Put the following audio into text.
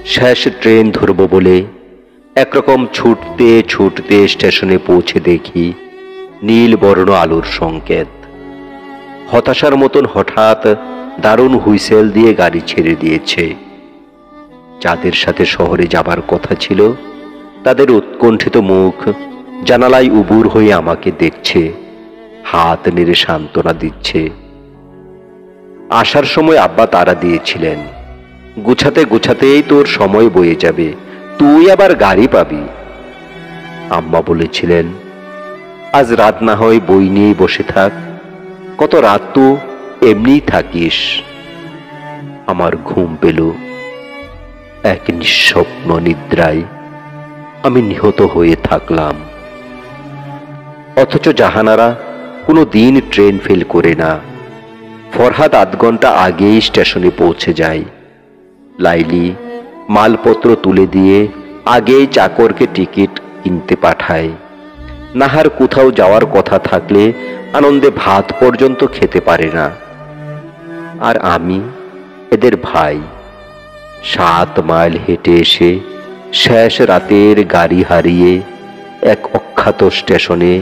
শেষ ট্রেন ধরব বলে একরকম ছুটতে ছুটতে স্টেশনে পৌঁছে দেখি নীল বর্ণ আলোর সংকেত। হতাশার মতন হঠাৎ দারুণ হুইসেল দিয়ে গাড়ি ছেড়ে দিয়েছে। যাদের সাথে শহরে যাবার কথা ছিল তাদের উৎকণ্ঠিত মুখ জানালায় উবুর হয়ে আমাকে দেখছে, হাত নেড়ে সান্ত্বনা দিচ্ছে। আসার সময় আব্বা তাড়া দিয়েছিলেন, গুছাতে গুছাতেই তোর সময় বয়ে যাবে, তুই আবার গাড়ি পাবি। আম্মা বলেছিলেন, আজ রাত না হয় বই নিয়েই বসে থাক, কত রাত তো এমনিই থাকিস। আমার ঘুম পেল। এক নিঃস্বপ্ন নিদ্রায় আমি নিহত হয়ে থাকলাম। অথচ জাহানারা কোনো দিন ট্রেন ফেল করে না। ফরহাদ আধ ঘন্টা আগেই স্টেশনে পৌঁছে যায়। লাইলি মালপত্র তুলে দিয়ে আগেই চাকরকে টিকিট কিনতে পাঠায়। নাহার কোথাও যাওয়ার কথা থাকলে আনন্দে ভাত পর্যন্ত খেতে পারে না। আর আমি এদের ভাই 7 মাইল হেঁটে এসে শেষ রাতের গাড়ি হারিয়ে এক অখ্যাত স্টেশনে